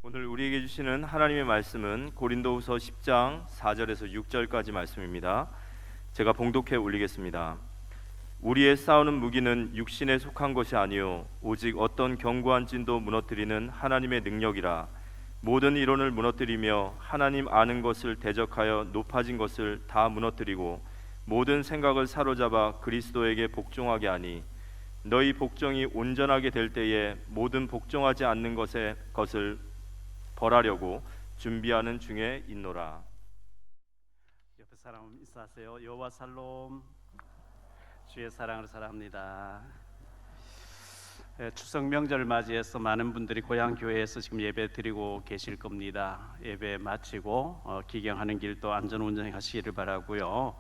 오늘 우리에게 주시는 하나님의 말씀은 고린도후서 10장 4절에서 6절까지 말씀입니다. 제가 봉독해 올리겠습니다. 우리의 싸우는 무기는 육신에 속한 것이 아니요 오직 어떤 견고한 찐도 무너뜨리는 하나님의 능력이라. 모든 이론을 무너뜨리며 하나님 아는 것을 대적하여 높아진 것을 다 무너뜨리고 모든 생각을 사로잡아 그리스도에게 복종하게 하니, 너희 복종이 온전하게 될 때에 모든 복종하지 않는 것을 벌하려고 준비하는 중에 있노라. 옆에 사람 인사하세요. 여호와 살롬. 주의 사랑을 사랑합니다. 추석 명절을 맞이해서 많은 분들이 고향 교회에서 지금 예배 드리고 계실 겁니다. 예배 마치고 기경하는 길도 안전 운전하시기를 바라고요.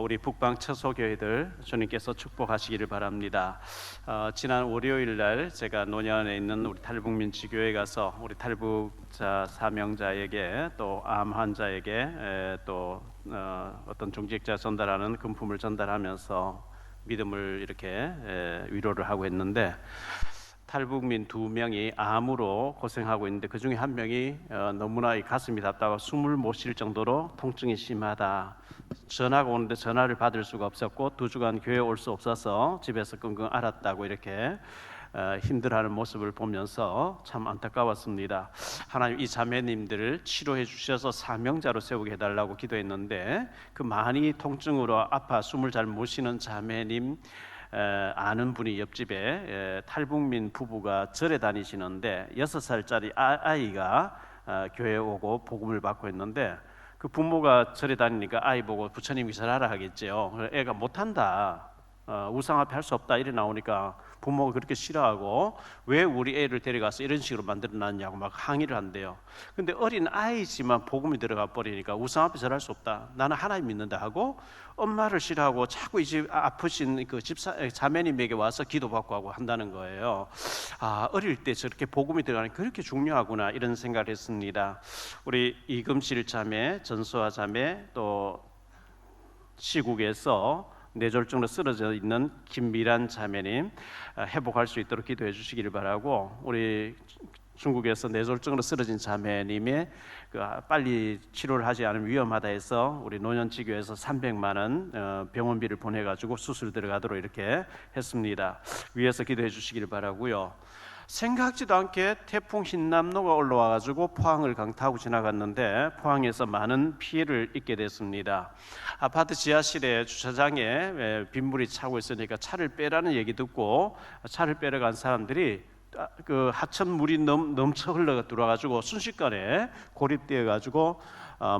우리 북방 처소교회들 주님께서 축복하시기를 바랍니다. 지난 월요일 날 제가 논현에 있는 우리 탈북민 지교회에 가서 우리 탈북자 사명자에게 또 암 환자에게 또 어떤 중직자 전달하는 금품을 전달하면서 믿음을 이렇게 위로를 하고 했는데, 탈북민 2명이 암으로 고생하고 있는데 그 중에 한 명이 너무나 가슴이 답답하고 숨을 못 쉴 정도로 통증이 심하다. 전화가 오는데 전화를 받을 수가 없었고 2주간 교회에 올 수 없어서 집에서 끙끙 앓았다고 이렇게 힘들어하는 모습을 보면서 참 안타까웠습니다. 하나님, 이 자매님들을 치료해 주셔서 사명자로 세우게 해달라고 기도했는데, 그 많이 통증으로 아파 숨을 잘 못 쉬는 자매님 아는 분이 옆집에 탈북민 부부가 절에 다니시는데 6살짜리 아이가 교회에 오고 복음을 받고 있는데, 그 부모가 절에 다니니까 아이 보고 부처님이 절하라 하겠죠. 애가 못한다, 우상 앞에 할 수 없다 이래 나오니까 부모가 그렇게 싫어하고 왜 우리 애를 데려가서 이런 식으로 만들어놨냐고 막 항의를 한대요. 근데 어린 아이지만 복음이 들어가 버리니까 우상 앞에 절할 수 없다, 나는 하나님 믿는다 하고 엄마를 싫어하고 자꾸 이 집 아프신 그 자매님에게 와서 기도받고 하고 한다는 거예요. 어릴 때 저렇게 복음이 들어가는 게 그렇게 중요하구나 이런 생각을 했습니다. 우리 이금실 자매, 전수아 자매, 또 시국에서 뇌졸중으로 쓰러져 있는 김미란 자매님 회복할 수 있도록 기도해 주시기를 바라고, 우리 중국에서 뇌졸중으로 쓰러진 자매님의 빨리 치료를 하지 않으면 위험하다 해서 우리 노년지교에서 300만 원 병원비를 보내가지고 수술 들어가도록 이렇게 했습니다. 위에서 기도해 주시기를 바라고요. 생각지도 않게 태풍 흰남노가 올라와가지고 포항을 강타하고 지나갔는데 포항에서 많은 피해를 입게 됐습니다. 아파트 지하실에 주차장에 빗물이 차고 있으니까 차를 빼라는 얘기 듣고 차를 빼러 간 사람들이 그 하천 물이 넘쳐 흘러 들어와가지고 순식간에 고립되어가지고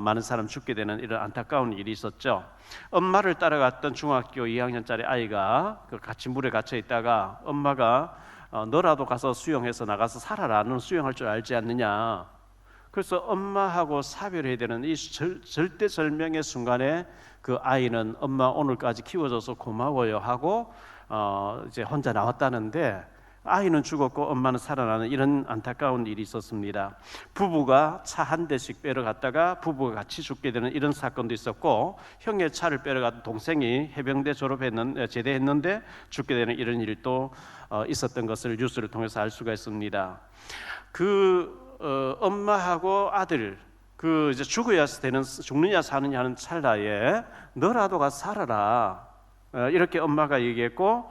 많은 사람 죽게 되는 이런 안타까운 일이 있었죠. 엄마를 따라갔던 중학교 2학년짜리 아이가 같이 물에 갇혀 있다가 엄마가 너라도 가서 수영해서 나가서 살아라, 너는 수영할 줄 알지 않느냐. 그래서 엄마하고 사별해야 되는 이 절대절명의 순간에 그 아이는 엄마 오늘까지 키워줘서 고마워요 하고 이제 혼자 나왔다는데, 아이는 죽었고 엄마는 살아나는 이런 안타까운 일이 있었습니다. 부부가 차 한 대씩 빼러 갔다가 부부가 같이 죽게 되는 이런 사건도 있었고, 형의 차를 빼러 갔던 동생이 해병대 제대했는데 죽게 되는 이런 일도 있었던 것을 뉴스를 통해서 알 수가 있습니다. 엄마하고 아들 이제 죽느냐 사느냐 하는 찰나에 너라도 가서 살아라 이렇게 엄마가 얘기했고,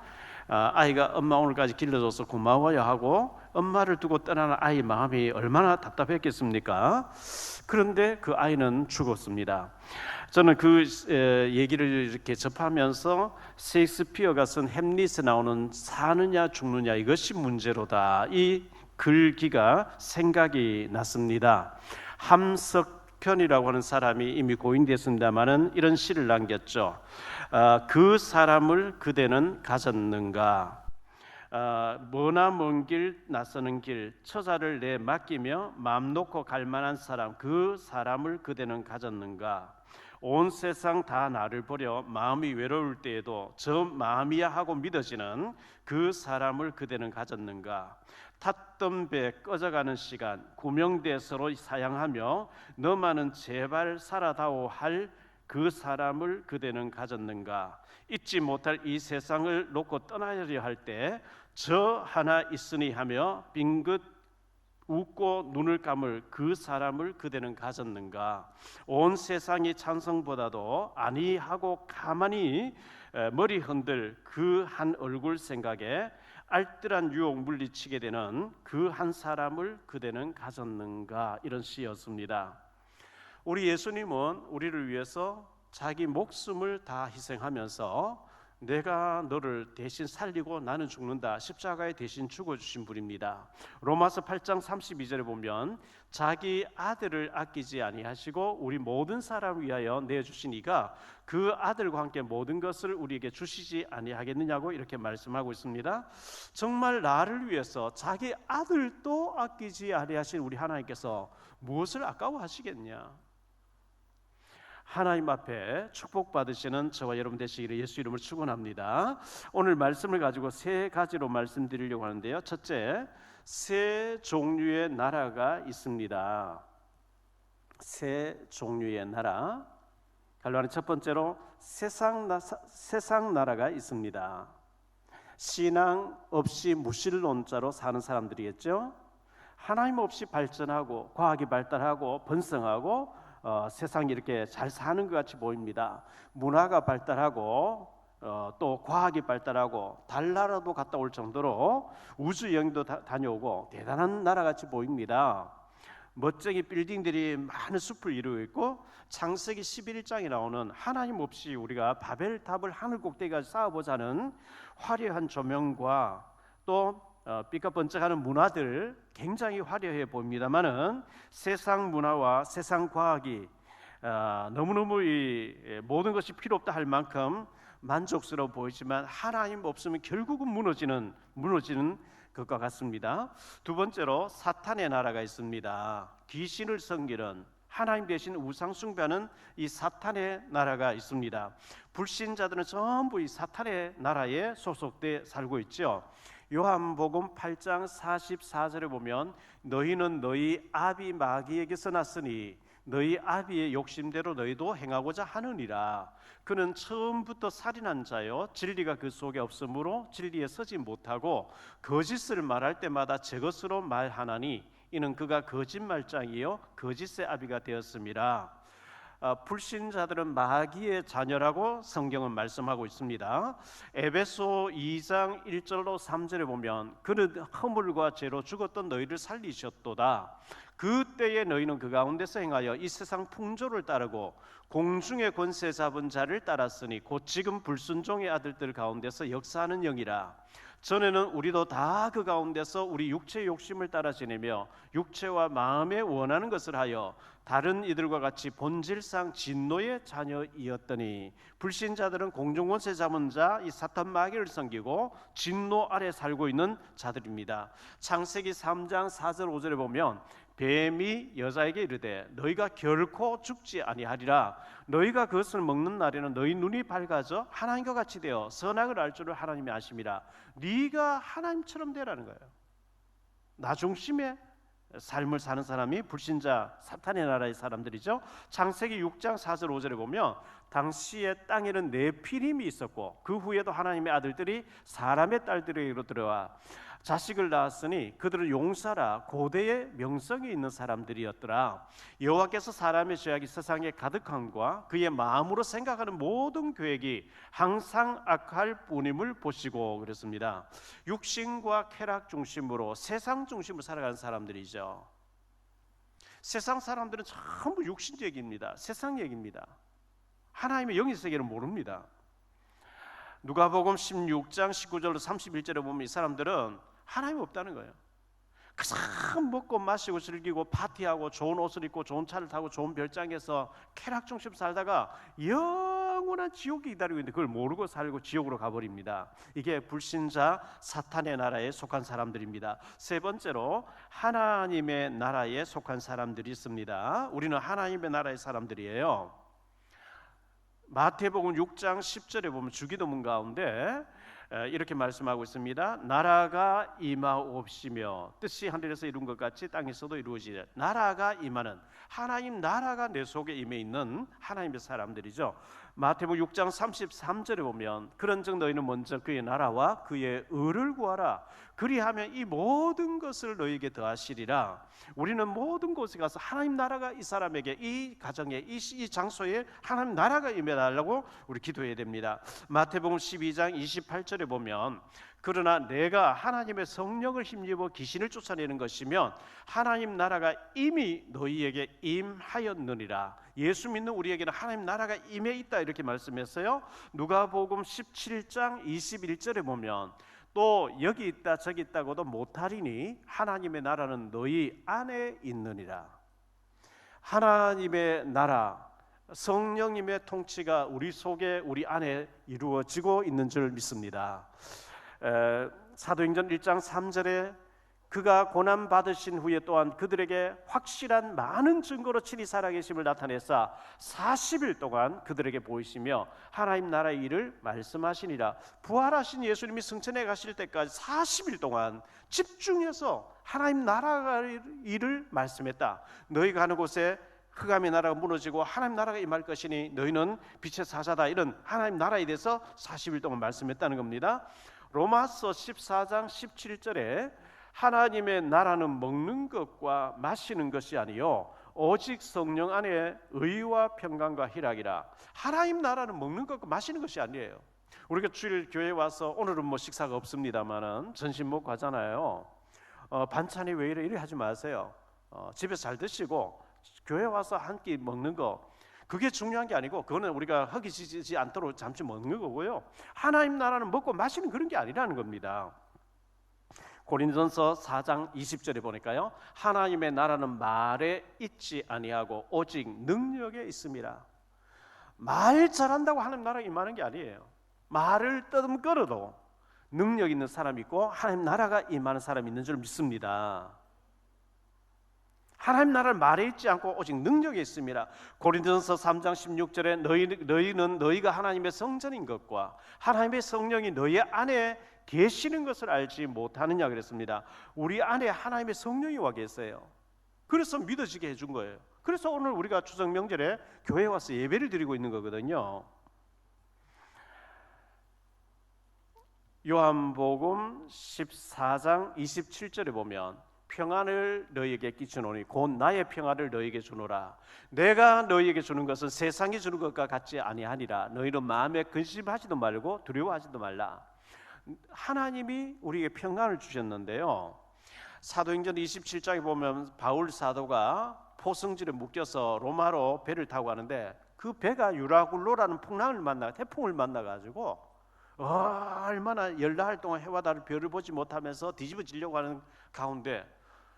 아이가 엄마 오늘까지 길러줘서 고마워요 하고 엄마를 두고 떠나는 아이 마음이 얼마나 답답했겠습니까? 그런데 그 아이는 죽었습니다. 저는 그 얘기를 이렇게 접하면서 셰익스피어가 쓴 햄릿에 나오는 사느냐 죽느냐 이것이 문제로다, 이 글귀가 생각이 났습니다. 함석편이라고 하는 사람이 이미 고인됐습니다마는 이런 시를 남겼죠. 그 사람을 그대는 가졌는가? 머나 먼 길 낯서는 길 처자를 내 맡기며 마음 놓고 갈 만한 사람, 그 사람을 그대는 가졌는가? 온 세상 다 나를 버려 마음이 외로울 때에도 저 마음이야 하고 믿어지는 그 사람을 그대는 가졌는가? 탔던 배 꺼져가는 시간 구명대 서로 사양하며 너만은 제발 살아다오 할 그 사람을 그대는 가졌는가? 잊지 못할 이 세상을 놓고 떠나려 할 때 저 하나 있으니 하며 빙긋 웃고 눈을 감을 그 사람을 그대는 가졌는가? 온 세상이 찬성보다도 아니하고 가만히 머리 흔들 그 한 얼굴 생각에 알뜰한 유혹 물리치게 되는 그 한 사람을 그대는 가졌는가? 이런 시였습니다. 우리 예수님은 우리를 위해서 자기 목숨을 다 희생하면서 내가 너를 대신 살리고 나는 죽는다, 십자가에 대신 죽어주신 분입니다. 로마서 8장 32절에 보면 자기 아들을 아끼지 아니하시고 우리 모든 사람을 위하여 내어주신 이가 그 아들과 함께 모든 것을 우리에게 주시지 아니하겠느냐고 이렇게 말씀하고 있습니다. 정말 나를 위해서 자기 아들도 아끼지 아니하신 우리 하나님께서 무엇을 아까워하시겠냐? 하나님 앞에 축복받으시는 저와 여러분 되시기를 예수 이름으로 축원합니다. 오늘 말씀을 가지고 세 가지로 말씀드리려고 하는데요. 첫째, 세 종류의 나라가 있습니다. 세 종류의 나라. 갈로하는 첫 번째로 세상 나라가 있습니다. 신앙 없이 무신론자로 사는 사람들이겠죠. 하나님 없이 발전하고 과학이 발달하고 번성하고 세상이 이렇게 잘 사는 것 같이 보입니다. 문화가 발달하고 또 과학이 발달하고 달나라도 갔다 올 정도로 우주 여행도 다녀오고 대단한 나라 같이 보입니다. 멋쟁이 빌딩들이 많은 숲을 이루고 있고 창세기 11장에 나오는 하나님 없이 우리가 바벨탑을 하늘 꼭대기까지 쌓아보자는 화려한 조명과 또 삐까번쩍하는 문화들 굉장히 화려해 보입니다만은 세상 문화와 세상 과학이 너무너무 이 모든 것이 필요 없다 할 만큼 만족스러워 보이지만 하나님 없으면 결국은 무너지는 것과 같습니다. 두 번째로 사탄의 나라가 있습니다. 귀신을 섬기는 하나님 대신 우상 숭배하는 이 사탄의 나라가 있습니다. 불신자들은 전부 이 사탄의 나라에 소속돼 살고 있죠. 요한복음 8장 44절에 보면 너희는 너희 아비 마귀에게서 났으니 너희 아비의 욕심대로 너희도 행하고자 하느니라. 그는 처음부터 살인한 자요 진리가 그 속에 없으므로 진리에 서지 못하고 거짓을 말할 때마다 제 것으로 말하나니 이는 그가 거짓말장이요 거짓의 아비가 되었음이라. 불신자들은 마귀의 자녀라고 성경은 말씀하고 있습니다. 에베소 2장 1절로 3절에 보면 그는 허물과 죄로 죽었던 너희를 살리셨도다. 그때에 너희는 그 가운데서 행하여 이 세상 풍조를 따르고 공중의 권세 잡은 자를 따랐으니 곧 지금 불순종의 아들들 가운데서 역사하는 영이라. 전에는 우리도 다 그 가운데서 우리 육체의 욕심을 따라 지내며 육체와 마음에 원하는 것을 하여 다른 이들과 같이 본질상 진노의 자녀이었더니 불신자들은 공중권세 잡은 자 이 사탄 마귀를 섬기고 진노 아래 살고 있는 자들입니다. 창세기 3장 4절 5절에 보면 뱀이 여자에게 이르되 너희가 결코 죽지 아니하리라. 너희가 그것을 먹는 날에는 너희 눈이 밝아져 하나님과 같이 되어 선악을 알 줄을 하나님이 아심이라. 네가 하나님처럼 되라는 거예요. 나 중심의 삶을 사는 사람이 불신자 사탄의 나라의 사람들이죠. 창세기 6장 4절 5절에 보면 당시에 땅에는 네피림이 있었고 그 후에도 하나님의 아들들이 사람의 딸들에게로 들어와 자식을 낳았으니 그들은 용사라 고대의 명성이 있는 사람들이었더라. 여호와께서 사람의 죄악이 세상에 가득함과 그의 마음으로 생각하는 모든 계획이 항상 악할 뿐임을 보시고 그랬습니다. 육신과 쾌락 중심으로 세상 중심으로 살아가는 사람들이죠. 세상 사람들은 전부 육신 얘기입니다. 세상 얘기입니다. 하나님의 영의 세계를 모릅니다. 누가복음 16장 19절로 31절에 보면 이 사람들은 하나님 없다는 거예요. 그냥 먹고 마시고 즐기고 파티하고 좋은 옷을 입고 좋은 차를 타고 좋은 별장에서 쾌락 중심 살다가 영원한 지옥이 기다리고 있는데 그걸 모르고 살고 지옥으로 가버립니다. 이게 불신자 사탄의 나라에 속한 사람들입니다. 세 번째로 하나님의 나라에 속한 사람들이 있습니다. 우리는 하나님의 나라의 사람들이에요. 마태복음 6장 10절에 보면 주기도문 가운데 이렇게 말씀하고 있습니다. 나라가 임하옵시며 뜻이 하늘에서 이룬 것 같이 땅에서도 이루어지리라. 나라가 임하는 하나님 나라가 내 속에 임해 있는 하나님의 사람들이죠. 마태복음 6장 33절에 보면 그런즉 너희는 먼저 그의 나라와 그의 의를 구하라. 그리하면 이 모든 것을 너희에게 더하시리라. 우리는 모든 곳에 가서 하나님 나라가 이 사람에게, 이 가정에, 이 장소에 하나님 나라가 임해달라고 우리 기도해야 됩니다. 마태복음 12장 28절에 보면 그러나 내가 하나님의 성령을 힘입어 귀신을 쫓아내는 것이면 하나님 나라가 이미 너희에게 임하였느니라. 예수 믿는 우리에게는 하나님 나라가 임해 있다 이렇게 말씀했어요. 누가복음 17장 21절에 보면 또 여기 있다 저기 있다고도 못하리니 하나님의 나라는 너희 안에 있느니라. 하나님의 나라, 성령님의 통치가 우리 속에, 우리 안에 이루어지고 있는 줄 믿습니다. 사도행전 1장 3절에 그가 고난 받으신 후에 또한 그들에게 확실한 많은 증거로 친히 살아계심을 나타내사 40일 동안 그들에게 보이시며 하나님 나라의 일을 말씀하시니라. 부활하신 예수님이 승천해 가실 때까지 40일 동안 집중해서 하나님 나라의 일을 말씀했다. 너희가 가는 곳에 흑암의 나라가 무너지고 하나님 나라가 임할 것이니 너희는 빛의 사자다. 이런 하나님 나라에 대해서 40일 동안 말씀했다는 겁니다. 로마서 14장 17절에 하나님의 나라는 먹는 것과 마시는 것이 아니요 오직 성령 안에 의와 평강과 희락이라. 하나님 나라는 먹는 것과 마시는 것이 아니에요. 우리가 주일 교회에 와서 오늘은 뭐 식사가 없습니다만은 전신 먹고 가잖아요. 반찬이 왜 이래 하지 마세요. 집에서 잘 드시고 교회 와서 한 끼 먹는 거 그게 중요한 게 아니고 그거는 우리가 허기지지 않도록 잠시 먹는 거고요. 하나님 나라는 먹고 마시는 그런 게 아니라는 겁니다. 고린도전서 4장 20절에 보니까요. 하나님의 나라는 말에 있지 아니하고 오직 능력에 있습니다. 말 잘한다고 하나님 나라가 임하는 게 아니에요. 말을 떠듬거려도 능력 있는 사람이 있고 하나님 나라가 임하는 사람이 있는 줄 믿습니다. 하나님 나라는 말에 있지 않고 오직 능력에 있습니다. 고린도전서 3장 16절에 너희는 너희가 하나님의 성전인 것과 하나님의 성령이 너희 안에 계시는 것을 알지 못하느냐 그랬습니다. 우리 안에 하나님의 성령이 와 계세요. 그래서 믿어지게 해준 거예요. 그래서 오늘 우리가 추석 명절에 교회에 와서 예배를 드리고 있는 거거든요. 요한복음 14장 27절에 보면 평안을 너희에게 끼치노니 곧 나의 평안을 너희에게 주노라. 내가 너희에게 주는 것은 세상이 주는 것과 같지 아니하니라. 너희는 마음에 근심하지도 말고 두려워하지도 말라. 하나님이 우리에게 평안을 주셨는데요. 사도행전 27장에 보면 바울 사도가 포승질에 묶여서 로마로 배를 타고 가는데 그 배가 유라굴로라는 태풍을 만나가지고 얼마나 열나할 동안 해와 달을 별을 보지 못하면서 뒤집어지려고 하는 가운데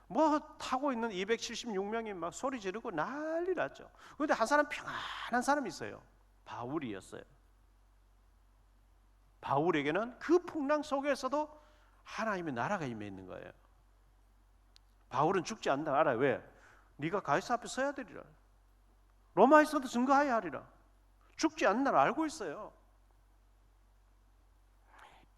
뭐 타고 있는 276명이 막 소리 지르고 난리 났죠. 그런데 한 사람 평안한 사람이 있어요. 바울이었어요. 바울에게는 그 풍랑 속에서도 하나님의 나라가 임해 있는 거예요. 바울은 죽지 않는다. 알아요. 왜? 네가 가이사 앞에 서야 되리라. 로마에서도 증거하여야 하리라. 죽지 않는 날 알고 있어요.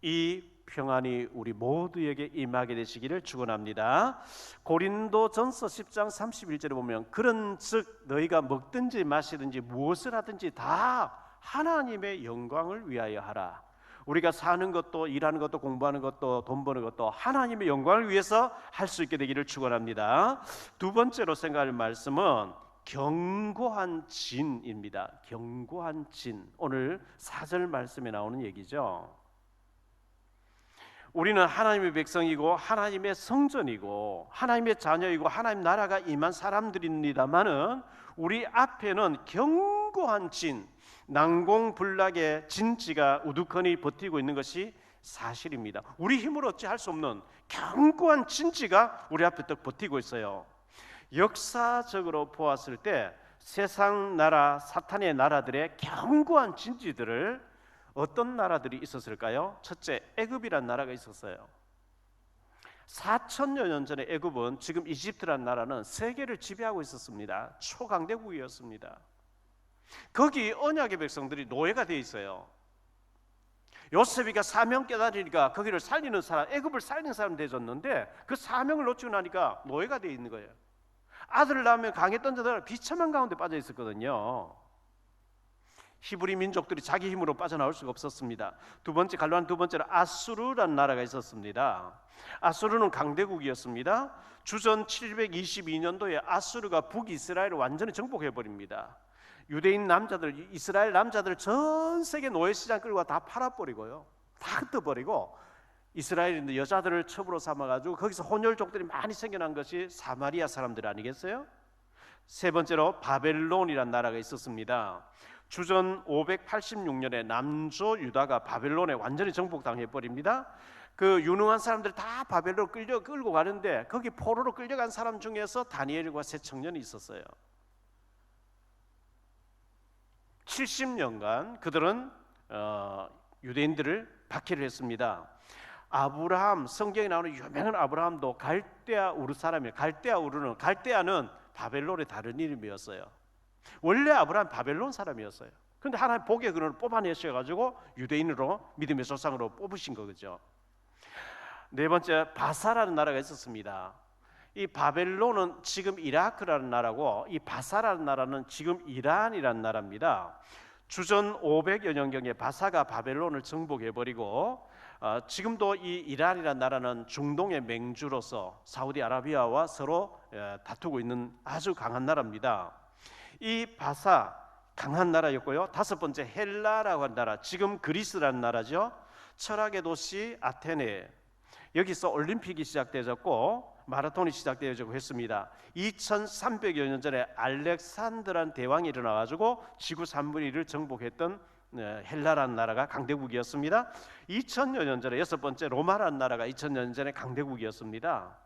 이 평안이 우리 모두에게 임하게 되시기를 축원합니다. 고린도전서 10장 31절에 보면 그런즉 너희가 먹든지 마시든지 무엇을 하든지 다 하나님의 영광을 위하여 하라. 우리가 사는 것도 일하는 것도 공부하는 것도 돈 버는 것도 하나님의 영광을 위해서 할 수 있게 되기를 축원합니다. 두 번째로 생각할 말씀은 견고한 진입니다. 견고한 진. 오늘 4절 말씀에 나오는 얘기죠. 우리는 하나님의 백성이고 하나님의 성전이고 하나님의 자녀이고 하나님 나라가 임한 사람들입니다마는 우리 앞에는 견고한 진, 난공불락의 진지가 우두커니 버티고 있는 것이 사실입니다. 우리 힘으로 어찌 할 수 없는 견고한 진지가 우리 앞에 딱 버티고 있어요. 역사적으로 보았을 때 세상 나라, 사탄의 나라들의 견고한 진지들을 어떤 나라들이 있었을까요? 첫째, 애굽이란 나라가 있었어요. 4천여 년 전에 애굽은 지금 이집트란 나라는 세계를 지배하고 있었습니다. 초강대국이었습니다. 거기 언약의 백성들이 노예가 되어 있어요. 요셉이가 사명 깨달으니까 거기를 살리는 사람, 애굽을 살리는 사람 되졌는데 그 사명을 놓치고 나니까 노예가 되어 있는 거예요. 아들을 낳으면 강에 던져서 비참한 가운데 빠져 있었거든요. 히브리 민족들이 자기 힘으로 빠져나올 수가 없었습니다. 두 번째로 아수르라는 나라가 있었습니다. 아수르는 강대국이었습니다. 주전 722년도에 아수르가 북이스라엘을 완전히 정복해 버립니다. 유대인 남자들, 이스라엘 남자들 전 세계 노예시장 끌고 다 팔아버리고요, 다 흩어버리고 이스라엘 여자들을 첩으로 삼아가지고 거기서 혼혈족들이 많이 생겨난 것이 사마리아 사람들 아니겠어요? 세 번째로 바벨론이라는 나라가 있었습니다. 주전 586년에 남조 유다가 바벨론에 완전히 정복당해 버립니다. 그 유능한 사람들 다 바벨론 끌고 가는데 거기 포로로 끌려간 사람 중에서 다니엘과 세 청년이 있었어요. 70년간 그들은 유대인들을 박해를 했습니다. 아브라함, 성경에 나오는 유명한 아브라함도 갈대아 우르 사람이에요. 갈대아는 바벨론의 다른 이름이었어요. 원래 아브라함 바벨론 사람이었어요. 그런데 하나님 복의 근원을 뽑아내셔가지고 유대인으로, 믿음의 조상으로 뽑으신 거죠. 네 번째, 바사라는 나라가 있었습니다. 이 바벨론은 지금 이라크라는 나라고, 이 바사라는 나라는 지금 이란이라는 나라입니다. 주전 500여 년경에 바사가 바벨론을 정복해버리고 지금도 이 이란이라는 나라는 중동의 맹주로서 사우디아라비아와 서로 다투고 있는 아주 강한 나라입니다. 이 바사 강한 나라였고요. 다섯 번째, 헬라라고 하는 나라, 지금 그리스라는 나라죠. 철학의 도시 아테네, 여기서 올림픽이 시작되었고 마라톤이 시작되어지고 했습니다. 2300여 년 전에 알렉산드라는 대왕이 일어나가지고 지구 3분의 1을 정복했던 헬라라는 나라가 강대국이었습니다. 2000여 년 전에 여섯 번째, 로마라는 나라가 2000여 년 전에 강대국이었습니다.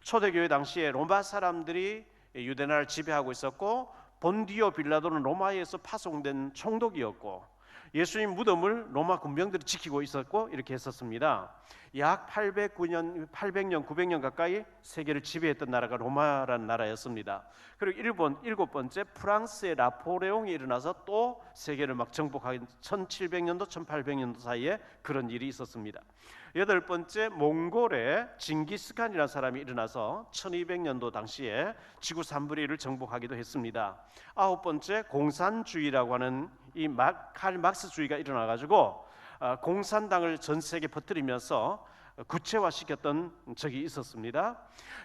초대교회 당시에 로마 사람들이 유대나라를 지배하고 있었고, 본디오 빌라도는 로마에서 파송된 총독이었고, 예수님 무덤을 로마 군병들이 지키고 있었고, 이렇게 했었습니다. 약 800년, 900년 가까이 세계를 지배했던 나라가 로마라는 나라였습니다. 그리고 일곱 번째, 프랑스의 나폴레옹이 일어나서 또 세계를 막 정복하기 1700년도, 1800년도 사이에 그런 일이 있었습니다. 여덟 번째, 몽골의 징기스칸이라는 사람이 일어나서 1200년도 당시에 지구 3분의 1을 정복하기도 했습니다. 아홉 번째, 공산주의라고 하는 이 칼 막스주의가 일어나가지고 공산당을 전 세계에 퍼뜨리면서 구체화시켰던 적이 있었습니다.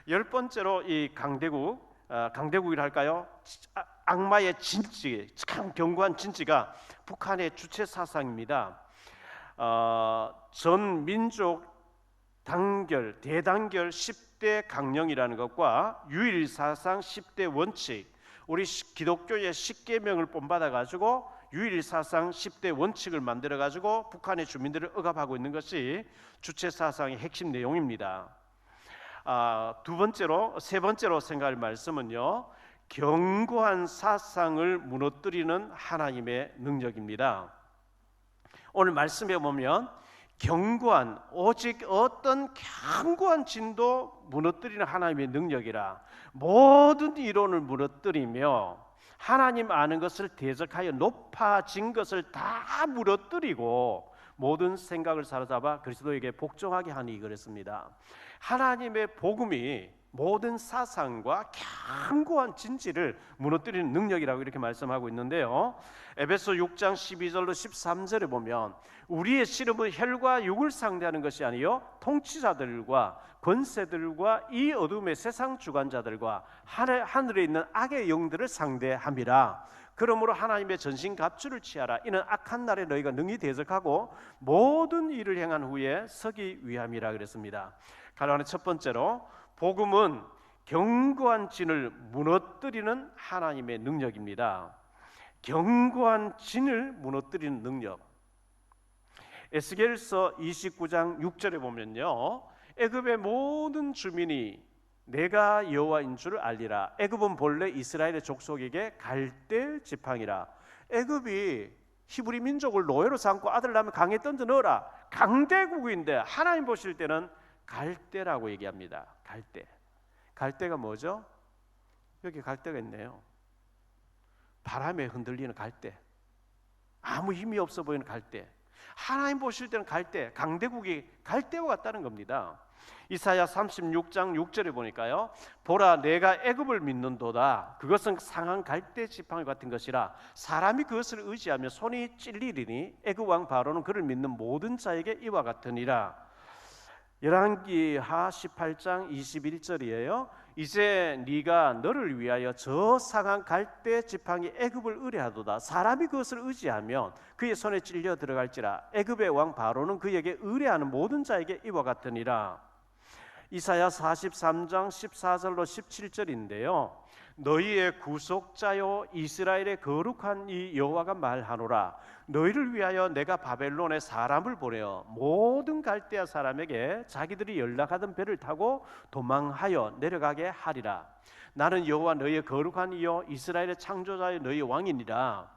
열 번째로 이 강대국이라 할까요? 악마의 진지, 참 견고한 진지가 북한의 주체 사상입니다. 전 민족 단결, 대단결 10대 강령이라는 것과 유일 사상 10대 원칙, 우리 기독교의 10계명을 본받아 가지고 유일 사상 10대 원칙을 만들어 가지고 북한의 주민들을 억압하고 있는 것이 주체 사상의 핵심 내용입니다. 세 번째로 생각할 말씀은요, 견고한 사상을 무너뜨리는 하나님의 능력입니다. 오늘 말씀에 보면 견고한, 오직 어떤 견고한 진도 무너뜨리는 하나님의 능력이라, 모든 이론을 무너뜨리며 하나님 아는 것을 대적하여 높아진 것을 다 무너뜨리고 모든 생각을 사로잡아 그리스도에게 복종하게 하니, 그랬습니다. 하나님의 복음이 모든 사상과 견고한 진지를 무너뜨리는 능력이라고 이렇게 말씀하고 있는데요, 에베소 6장 12절로 13절에 보면 우리의 씨름은 혈과 육을 상대하는 것이 아니요 통치자들과 권세들과 이 어둠의 세상 주관자들과 하늘에 있는 악의 영들을 상대함이라. 그러므로 하나님의 전신 갑주를 취하라. 이는 악한 날에 너희가 능히 대적하고 모든 일을 행한 후에 서기 위함이라 그랬습니다. 가로안의 첫 번째로, 복음은 견고한 진을 무너뜨리는 하나님의 능력입니다. 견고한 진을 무너뜨리는 능력. 에스겔서 29장 6절에 보면요, 애굽의 모든 주민이 내가 여호와인 줄을 알리라. 애굽은 본래 이스라엘의 족속에게 갈대 지팡이라. 애굽이 히브리 민족을 노예로 삼고 아들 낳으면 강에 던져 넣어라. 강대국인데 하나님 보실 때는 갈대라고 얘기합니다. 갈대가 뭐죠? 여기 갈대가 있네요. 바람에 흔들리는 갈대, 아무 힘이 없어 보이는 갈대. 하나님 보실 때는 갈대, 강대국이 갈대와 같다는 겁니다. 이사야 36장 6절에 보니까요, 보라 내가 애굽을 믿는도다. 그것은 상한 갈대 지팡이 같은 것이라 사람이 그것을 의지하며 손이 찔리리니 애굽 왕 바로는 그를 믿는 모든 자에게 이와 같으니라. 열왕기하 18장 21절이에요. 이제 네가 너를 위하여 저 상한 갈대 지팡이 애굽을 의뢰하도다. 사람이 그것을 의지하면 그의 손에 찔려 들어갈지라. 애굽의 왕 바로는 그에게 의뢰하는 모든 자에게 이와 같으니라. 이사야 43장 14절로 17절인데요. 너희의 구속자요 이스라엘의 거룩한 이 여호와가 말하노라. 너희를 위하여 내가 바벨론에 사람을 보내어 모든 갈대아 사람에게 자기들이 연락하던 배를 타고 도망하여 내려가게 하리라. 나는 여호와 너희의 거룩한 이요 이스라엘의 창조자의 너희 왕이니라.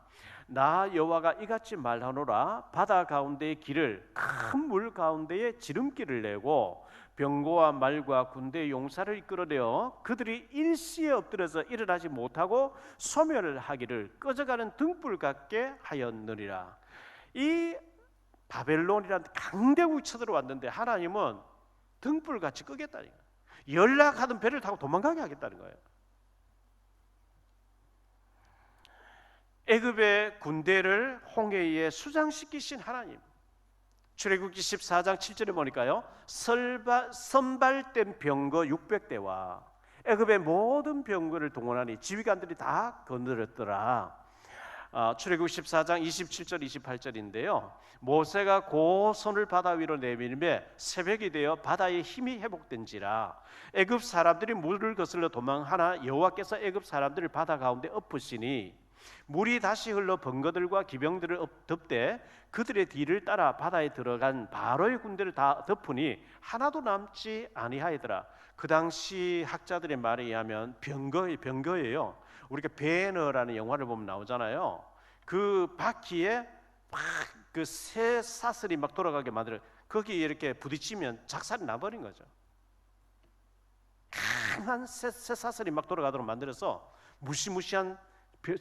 나 여호와가 이같이 말하노라. 바다 가운데의 길을 큰 물 가운데에 지름길을 내고 병거와 말과 군대의 용사를 이끌어내어 그들이 일시에 엎드려서 일어나지 못하고 소멸을 하기를 꺼져가는 등불 같게 하였느니라. 이 바벨론이라는 강대국이 쳐들어왔는데 하나님은 등불같이 끄겠다는 거예요. 연락하던 배를 타고 도망가게 하겠다는 거예요. 애굽의 군대를 홍해에 수장시키신 하나님. 출애굽기 14장 7절에 보니까요, 선발된 병거 600대와 애굽의 모든 병거를 동원하니 지휘관들이 다 거느렸더라. 출애굽기 14장 27절 28절인데요. 모세가 고 손을 바다 위로 내밀매 새벽이 되어 바다의 힘이 회복된지라. 애굽 사람들이 물을 거슬러 도망하나 여호와께서 애굽 사람들을 바다 가운데 엎으시니 물이 다시 흘러 번거들과 기병들을 덮되 그들의 뒤를 따라 바다에 들어간 바로의 군대를 다 덮으니 하나도 남지 아니하더라. 그 당시 학자들의 말에 의하면 병거예요. 우리가 배너라는 영화를 보면 나오잖아요. 그 바퀴에 막 그 새 사슬이 막 돌아가게 만들어 거기에 이렇게 부딪히면 작살이 나버린 거죠. 강한 새 사슬이 막 돌아가도록 만들어서 무시무시한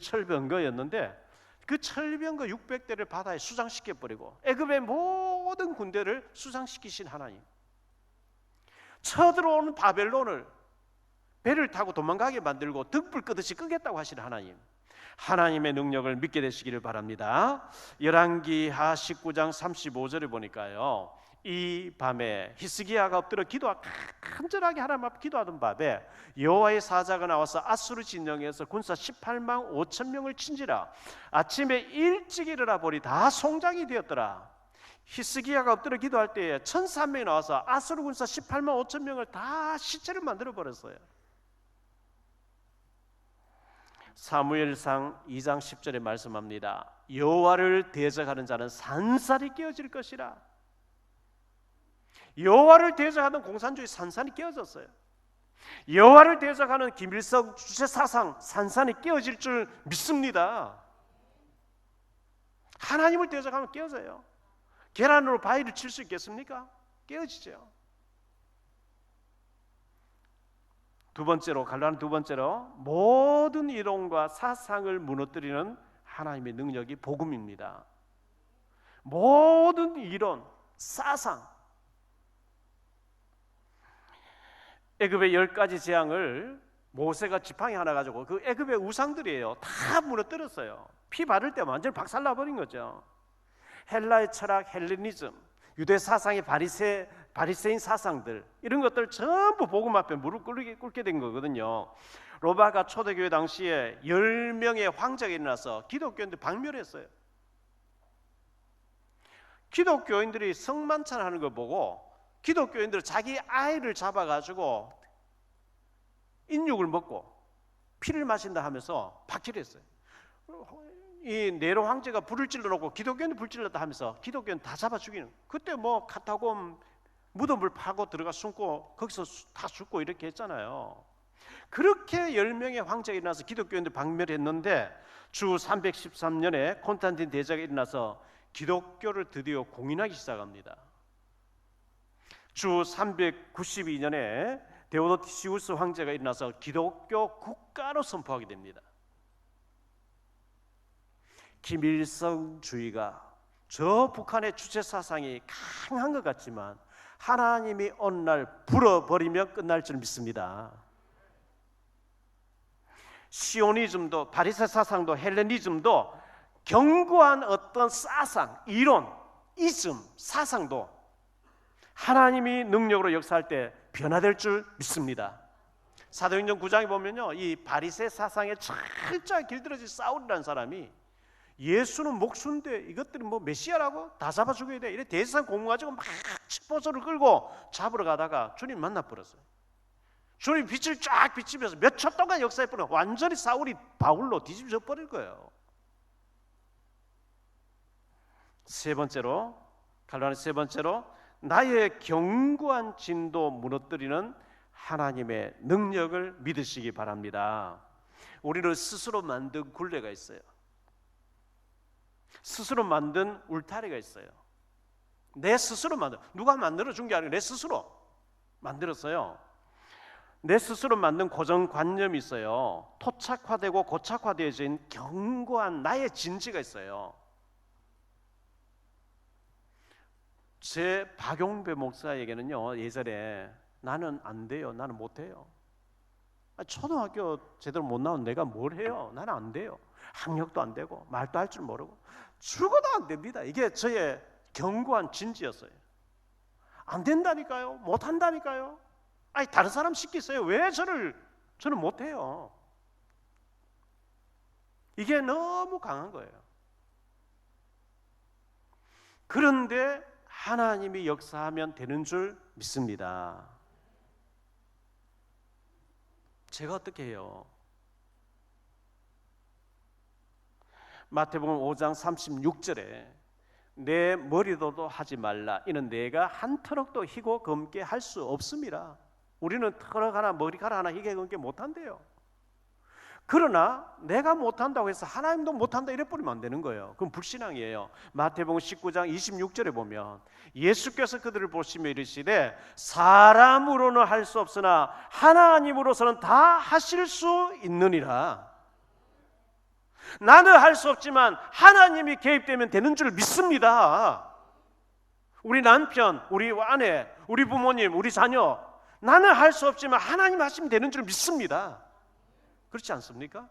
철병거였는데 그 철병거 600대를 바다에 수장시켜버리고 애굽의 모든 군대를 수장시키신 하나님, 쳐들어오는 바벨론을 배를 타고 도망가게 만들고 등불 끄듯이 끄겠다고 하시는 하나님, 하나님의 능력을 믿게 되시기를 바랍니다. 열왕기하 19장 35절에 보니까요, 이 밤에 히스기야가 엎드려 간절하게 하나님 앞에 기도하던 밤에 여호와의 사자가 나와서 아수르 진영에서 군사 18만 5천 명을 친지라. 아침에 일찍 일어나 보니 다 송장이 되었더라. 히스기야가 엎드려 기도할 때에 1,300명이 나와서 아수르 군사 18만 5천 명을 다 시체를 만들어 버렸어요. 사무엘상 2장 10절에 말씀합니다. 여호와를 대적하는 자는 산산이 깨어질 것이라. 여호와를 대적하는 공산주의 산산이 깨어졌어요. 여호와를 대적하는 김일성 주체 사상 산산이 깨어질 줄 믿습니다. 하나님을 대적하면 깨어져요. 계란으로 바위를 칠 수 있겠습니까? 깨어지죠. 두 번째로, 갈라는 두 번째로 모든 이론과 사상을 무너뜨리는 하나님의 능력이 복음입니다. 모든 이론, 사상, 애굽의 10가지 재앙을 모세가 지팡이 하나 가지고 그 애굽의 우상들이에요. 다 무너뜨렸어요. 피 바를 때 완전히 박살나버린 거죠. 헬라의 철학, 헬레니즘, 유대 사상의 바리새인 사상들, 이런 것들 전부 복음 앞에 무릎 꿇게 된 거거든요. 로마가 초대교회 당시에 10명의 황제가 일어나서 기독교인들 박멸했어요. 기독교인들이 성만찬하는 걸 보고 기독교인들은 자기 아이를 잡아가지고 인육을 먹고 피를 마신다 하면서 박해했어요. 이 네로 황제가 불을 찔러놓고 기독교인도 불 찔렀다 하면서 기독교인 다 잡아 죽이는. 그때 뭐 카타콤 무덤을 파고 들어가 숨고 거기서 다 죽고 이렇게 했잖아요. 그렇게 10명의 황제가 일어나서 기독교인들 박멸했는데 주 313년에 콘스탄틴 대제가 일어나서 기독교를 드디어 공인하기 시작합니다. 주 392년에 데오도티시우스 황제가 일어나서 기독교 국가로 선포하게 됩니다. 김일성주의가 저 북한의 주체 사상이 강한 것 같지만 하나님이 어느 날 불어버리면 끝날 줄 믿습니다. 시오니즘도 바리새 사상도 헬레니즘도 견고한 어떤 사상, 이론, 이즘, 사상도 하나님이 능력으로 역사할 때 변화될 줄 믿습니다. 사도행전 9장에 보면요, 이 바리새 사상에 철저하게 길들여진 사울이라는 사람이 예수는 목수인데 이것들이 뭐 메시아라고 다 잡아 죽여야 돼, 이래 대세상 공부가지고 막 칩보소를 끌고 잡으러 가다가 주님 만나 버렸어요. 주님 빛을 쫙 비치면서 몇 초 동안 역사해 버려 완전히 사울이 바울로 뒤집어 버릴 거예요. 세 번째로, 갈라는 세 번째로, 나의 견고한 진도 무너뜨리는 하나님의 능력을 믿으시기 바랍니다. 우리는 스스로 만든 굴레가 있어요. 스스로 만든 울타리가 있어요. 내 스스로 누가 만들어 준 게 아니고 내 스스로 만들었어요. 내 스스로 만든 고정관념이 있어요. 토착화되고 고착화되어진 견고한 나의 진지가 있어요. 제 박용배 목사에게는요, 예전에 나는 안 돼요, 나는 못 해요. 초등학교 제대로 못 나온 내가 뭘 해요? 나는 안 돼요. 학력도 안 되고 말도 할 줄 모르고 죽어도 안 됩니다. 이게 저의 견고한 진지였어요. 안 된다니까요, 못 한다니까요. 아니 다른 사람 시키세요. 왜 저는 못 해요? 이게 너무 강한 거예요. 그런데 하나님이 역사하면 되는 줄 믿습니다. 제가 어떻게 해요? 마태복음 5장 36절에 내 머리도도 하지 말라, 이는 내가 한 터럭도 희고 검게 할 수 없습니다. 우리는 터럭 하나 머리카락 하나 희게 검게 못한대요. 그러나 내가 못한다고 해서 하나님도 못한다 이래 버리면 안 되는 거예요. 그건 불신앙이에요. 마태복음 19장 26절에 보면 예수께서 그들을 보시며 이르시되 사람으로는 할 수 없으나 하나님으로서는 다 하실 수 있느니라. 나는 할 수 없지만 하나님이 개입되면 되는 줄 믿습니다. 우리 남편, 우리 아내, 우리 부모님, 우리 자녀, 나는 할 수 없지만 하나님 하시면 되는 줄 믿습니다. 그렇지 않습니까?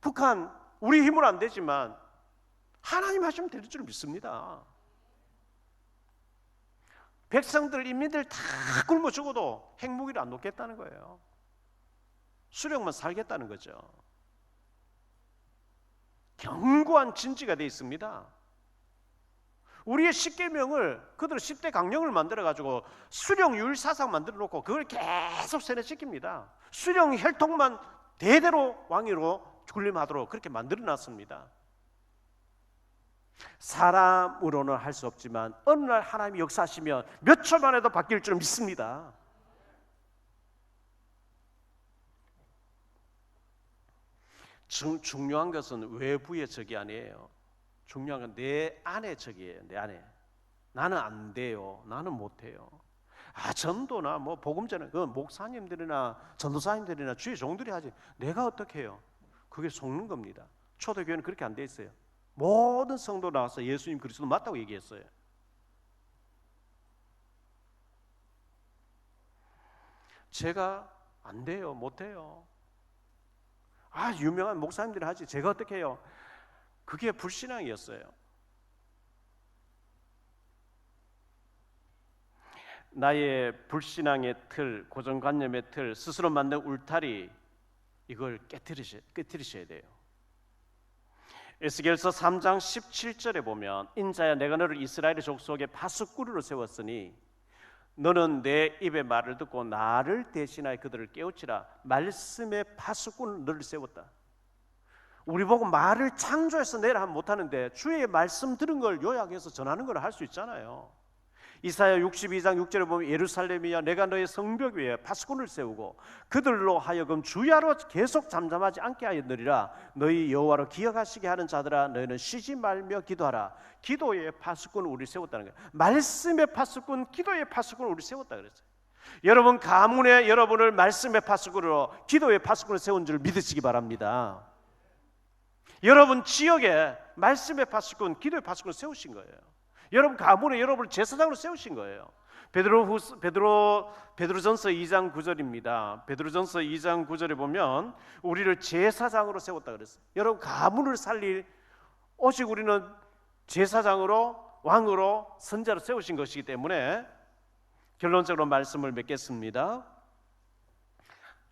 북한 우리 힘으로 안 되지만 하나님 하시면 될 줄 믿습니다. 백성들, 인민들 다 굶어 죽어도 핵무기를 안 놓겠다는 거예요. 수령만 살겠다는 거죠. 견고한 진지가 되어 있습니다. 우리의 10계명을 그들 10대 강령을 만들어가지고 수령 율 사상 만들어 놓고 그걸 계속 세뇌시킵니다. 수령 혈통만 대대로 왕위로 군림하도록 그렇게 만들어 놨습니다. 사람으로는 할 수 없지만 어느 날 하나님이 역사하시면 몇 초 만에도 바뀔 줄 믿습니다. 중요한 것은 외부의 적이 아니에요. 중요한 건 내 안의 적이에요. 내 안에. 나는 안 돼요. 나는 못 해요. 전도나 뭐 복음전은 그 목사님들이나 전도사님들이나 주의 종들이 하지. 내가 어떻게 해요? 그게 속는 겁니다. 초대교회는 그렇게 안 돼 있어요. 모든 성도 나와서 예수님 그리스도 맞다고 얘기했어요. 제가 안 돼요. 못 해요. 유명한 목사님들이 하지. 제가 어떻게 해요? 그게 불신앙이었어요. 나의 불신앙의 틀, 고정관념의 틀, 스스로 만든 울타리, 이걸 깨트리셔야 돼요. 에스겔서 3장 17절에 보면 인자야 내가 너를 이스라엘의 족속의 파수꾼으로 세웠으니 너는 내 입의 말을 듣고 나를 대신하여 그들을 깨우치라. 말씀의 파수꾼을 너를 세웠다. 우리 보고 말을 창조해서 내라 하면 못하는데 주의 말씀 들은 걸 요약해서 전하는 걸 할 수 있잖아요. 이사야 62장 6절에 보면 예루살렘이야 내가 너의 성벽 위에 파수꾼을 세우고 그들로 하여금 주야로 계속 잠잠하지 않게 하였느니라. 너희 여호와로 기억하시게 하는 자들아 너희는 쉬지 말며 기도하라. 기도의 파수꾼을 우리 세웠다는 거예요. 말씀의 파수꾼, 기도의 파수꾼을 우리 세웠다 그랬어요. 여러분 가문에 여러분을 말씀의 파수꾼으로, 기도의 파수꾼을 세운 줄 믿으시기 바랍니다. 여러분 지역에 말씀의 파수꾼, 기도의 파수꾼을 세우신 거예요. 여러분 가문에 여러분을 제사장으로 세우신 거예요. 베드로전서 2장 9절입니다. 베드로전서 2장 9절에 보면 우리를 제사장으로 세웠다 그랬어요. 여러분 가문을 살릴 오직 우리는 제사장으로, 왕으로, 선자로 세우신 것이기 때문에 결론적으로 말씀을 맺겠습니다.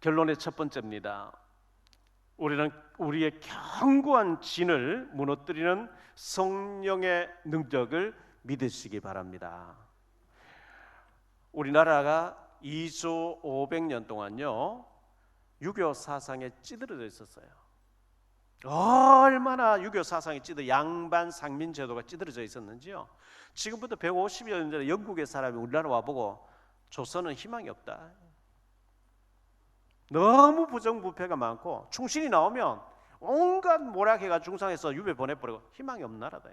결론의 첫 번째입니다. 우리는 우리의 견고한 진을 무너뜨리는 성령의 능력을 믿으시기 바랍니다. 우리나라가 2조 500년 동안요 유교 사상에 찌들어져 있었어요. 얼마나 유교 사상에 양반 상민 제도가 찌들어져 있었는지요. 지금부터 150여 년 전에 영국의 사람이 우리나라 와보고 조선은 희망이 없다. 너무 부정부패가 많고 충신이 나오면 온갖 모략해가 중상해서 유배 보내버리고 희망이 없는 나라다.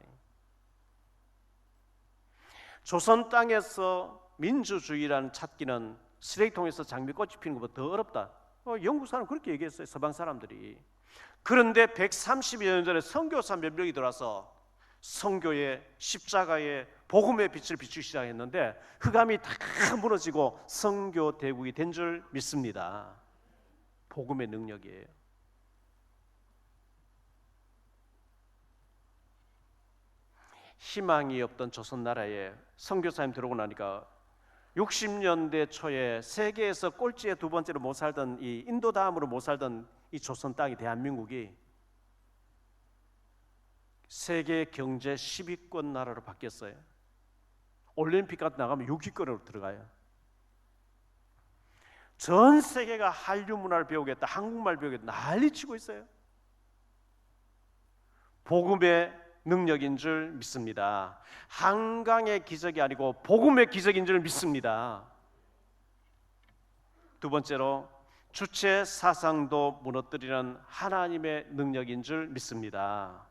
조선 땅에서 민주주의라는 찾기는 쓰레기통에서 장미꽃이 피는 것보다 더 어렵다. 영국 사람 그렇게 얘기했어요. 서방 사람들이. 그런데 130여 년 전에 선교사 몇 명이 들어와서 선교의 십자가의 복음의 빛을 비추기 시작했는데 흑암이 다 무너지고 선교 대국이 된 줄 믿습니다. 복음의 능력이에요. 희망이 없던 조선 나라에 선교사님 들어오고 나니까 60년대 초에 세계에서 꼴찌에 두 번째로 못 살던 이 인도 다음으로 못 살던 이 조선 땅이 대한민국이 세계 경제 10위권 나라로 바뀌었어요. 올림픽 같은 나가면 6위권으로 들어가요. 전 세계가 한류 문화를 배우겠다, 한국말 배우겠다 난리치고 있어요. 복음의 능력인 줄 믿습니다. 한강의 기적이 아니고 복음의 기적인 줄 믿습니다. 두 번째로 주체 사상도 무너뜨리는 하나님의 능력인 줄 믿습니다.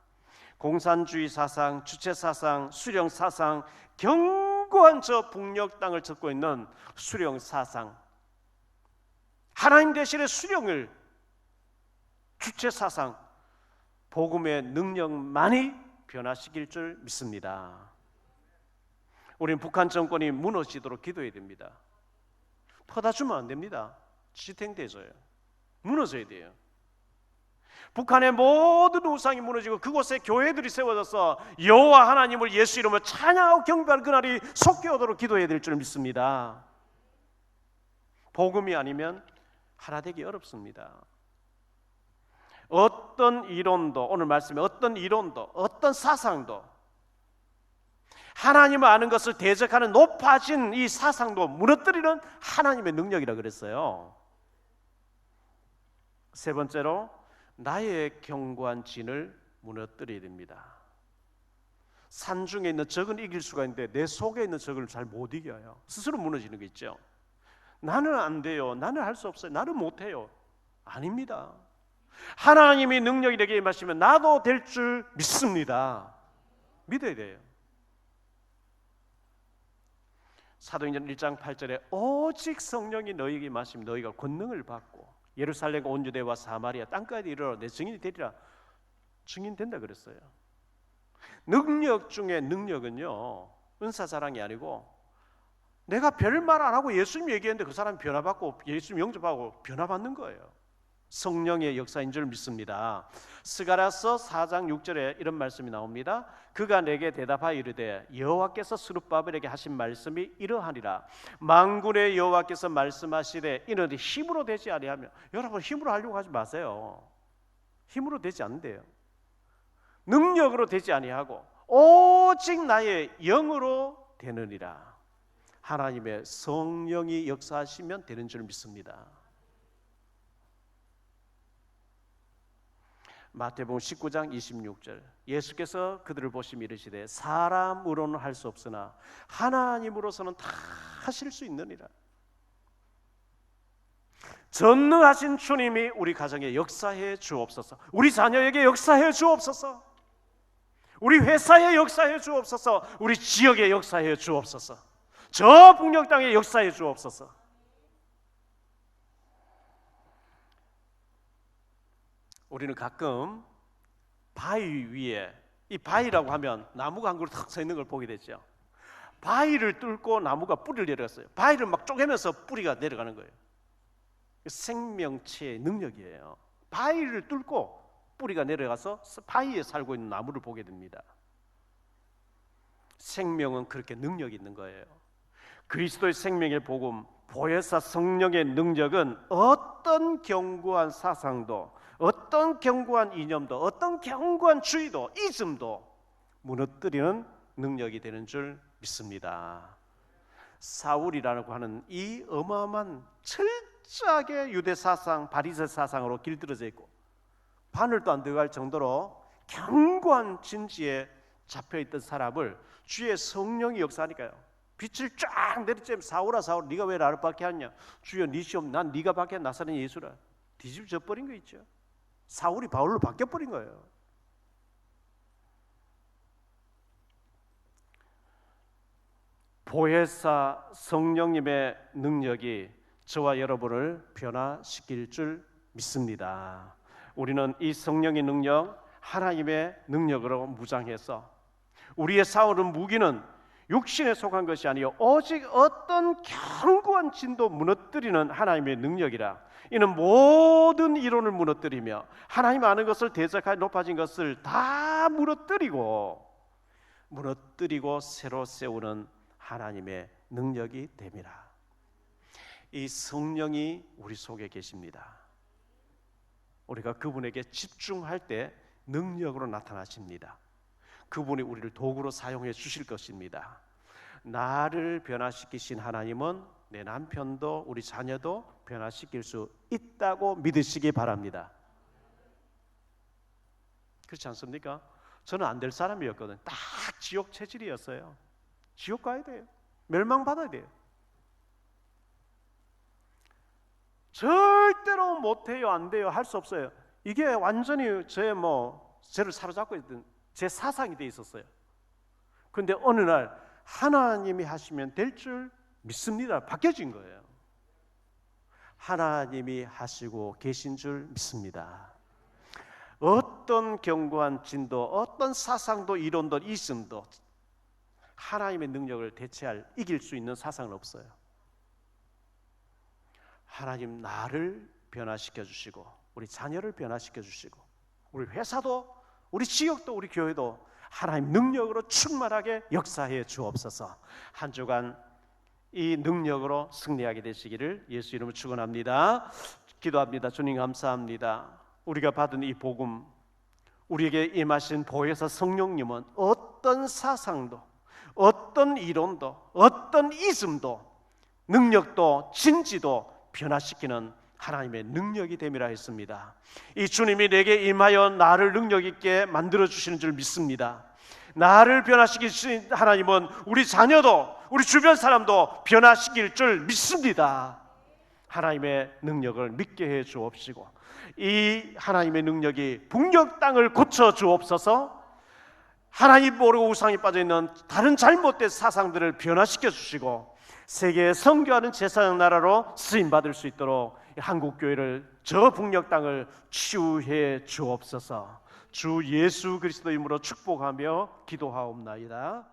공산주의 사상, 주체 사상, 수령 사상, 견고한 저 북녘 땅을 젓고 있는 수령 사상, 하나님 대신에 수령을, 주체 사상, 복음의 능력만이 변화시킬 줄 믿습니다. 우리는 북한 정권이 무너지도록 기도해야 됩니다. 퍼다주면 안 됩니다. 지탱돼져요. 무너져야 돼요. 북한의 모든 우상이 무너지고 그곳에 교회들이 세워져서 여호와 하나님을 예수 이름으로 찬양하고 경배하는 그날이 속히 오도록 기도해야 될 줄 믿습니다. 복음이 아니면 하나 되기 어렵습니다. 어떤 이론도, 오늘 말씀에 어떤 이론도, 어떤 사상도, 하나님을 아는 것을 대적하는 높아진 이 사상도 무너뜨리는 하나님의 능력이라 그랬어요. 세 번째로 나의 견고한 진을 무너뜨려야 됩니다. 산 중에 있는 적은 이길 수가 있는데 내 속에 있는 적을 잘 못 이겨요. 스스로 무너지는 게 있죠. 나는 안 돼요. 나는 할 수 없어요. 나는 못해요. 아닙니다. 하나님이 능력이 내게 임하시면 나도 될 줄 믿습니다. 믿어야 돼요. 사도행전 1장 8절에 오직 성령이 너희에게 임하시면 너희가 권능을 받고 예루살렘과 온 유대와 사마리아 땅까지 이르러 내 증인이 되리라. 증인 된다 그랬어요. 능력 중에 능력은요 은사 자랑이 아니고 내가 별말 안 하고 예수님 얘기했는데 그 사람이 변화받고 예수님 영접하고 변화받는 거예요. 성령의 역사인 줄 믿습니다. 스가랴서 4장 6절에 이런 말씀이 나옵니다. 그가 내게 대답하여 이르되 여호와께서 스룹바벨에게 하신 말씀이 이러하니라. 만군의 여호와께서 말씀하시되 이는 힘으로 되지 아니하며. 여러분 힘으로 하려고 하지 마세요. 힘으로 되지 않는데요. 능력으로 되지 아니하고 오직 나의 영으로 되느니라. 하나님의 성령이 역사하시면 되는 줄 믿습니다. 마태복음 19장 26절 예수께서 그들을 보시며 이르시되 사람으로는 할 수 없으나 하나님으로서는 다 하실 수 있느니라. 전능하신 주님이 우리 가정에 역사해 주옵소서. 우리 자녀에게 역사해 주옵소서. 우리 회사에 역사해 주옵소서. 우리 지역에 역사해 주옵소서. 저 북녘 땅에 역사해 주옵소서. 우리는 가끔 바위 위에, 이 바위라고 하면 나무가 한 그루 탁 서 있는 걸 보게 되죠. 바위를 뚫고 나무가 뿌리를 내려갔어요. 바위를 막 쪼개면서 뿌리가 내려가는 거예요. 생명체의 능력이에요. 바위를 뚫고 뿌리가 내려가서 바위에 살고 있는 나무를 보게 됩니다. 생명은 그렇게 능력이 있는 거예요. 그리스도의 생명의 복음, 보혜사 성령의 능력은 어떤 견고한 사상도, 어떤 견고한 이념도, 어떤 견고한 주의도, 이즘도 무너뜨리는 능력이 되는 줄 믿습니다. 사울이라고 하는 이 어마어마한 철저하게 유대 사상, 바리새 사상으로 길들여져 있고 바늘도 안 들어갈 정도로 견고한 진지에 잡혀있던 사람을 주의 성령이 역사하니까요, 빛을 쫙 내리쬐면 사울아 사울 네가 왜 나를 박해하냐, 주여 네 시험 난 네가 박해 나사렛 예수라, 뒤집어 버린 거 있죠. 사울이 바울로 바뀌어버린 거예요. 보혜사 성령님의 능력이 저와 여러분을 변화시킬 줄 믿습니다. 우리는 이 성령의 능력, 하나님의 능력으로 무장해서 우리의 싸우는 무기는 육신에 속한 것이 아니요 오직 어떤 견고한 진도 무너뜨리는 하나님의 능력이라. 이는 모든 이론을 무너뜨리며 하나님 아는 것을 대적하여 높아진 것을 다 무너뜨리고 새로 세우는 하나님의 능력이 됨이라. 이 성령이 우리 속에 계십니다. 우리가 그분에게 집중할 때 능력으로 나타나십니다. 그분이 우리를 도구로 사용해 주실 것입니다. 나를 변화시키신 하나님은 내 남편도 우리 자녀도 변화시킬 수 있다고 믿으시기 바랍니다. 그렇지 않습니까? 저는 안 될 사람이었거든요. 딱 지옥 체질이었어요. 지옥 가야 돼요. 멸망받아야 돼요. 절대로 못해요, 안 돼요, 할 수 없어요. 이게 완전히 저를 사로잡고 있던 제 사상이 돼 있었어요. 그런데 어느 날 하나님이 하시면 될 줄 믿습니다. 바뀌어진 거예요. 하나님이 하시고 계신 줄 믿습니다. 어떤 견고한 진도, 어떤 사상도, 이론도, 이즘도 하나님의 능력을 이길 수 있는 사상은 없어요. 하나님 나를 변화시켜 주시고 우리 자녀를 변화시켜 주시고 우리 회사도 우리 지역도 우리 교회도 하나님 능력으로 충만하게 역사해 주옵소서. 한 주간 이 능력으로 승리하게 되시기를 예수 이름으로 축원합니다. 기도합니다. 주님 감사합니다. 우리가 받은 이 복음, 우리에게 임하신 보혜사 성령님은 어떤 사상도, 어떤 이론도, 어떤 이즘도, 능력도, 진지도 변화시키는 하나님의 능력이 됨이라 했습니다. 이 주님이 내게 임하여 나를 능력 있게 만들어 주시는 줄 믿습니다. 나를 변화시키신 하나님은 우리 자녀도 우리 주변 사람도 변화시킬 줄 믿습니다. 하나님의 능력을 믿게 해 주옵시고 이 하나님의 능력이 북녘 땅을 고쳐 주옵소서. 하나님 모르고 우상이 빠져있는 다른 잘못된 사상들을 변화시켜 주시고 세계에 선교하는 제사장 나라로 쓰임받을 수 있도록 한국교회를 저 북녘 땅을 치유해 주옵소서. 주 예수 그리스도 이름으로 축복하며 기도하옵나이다.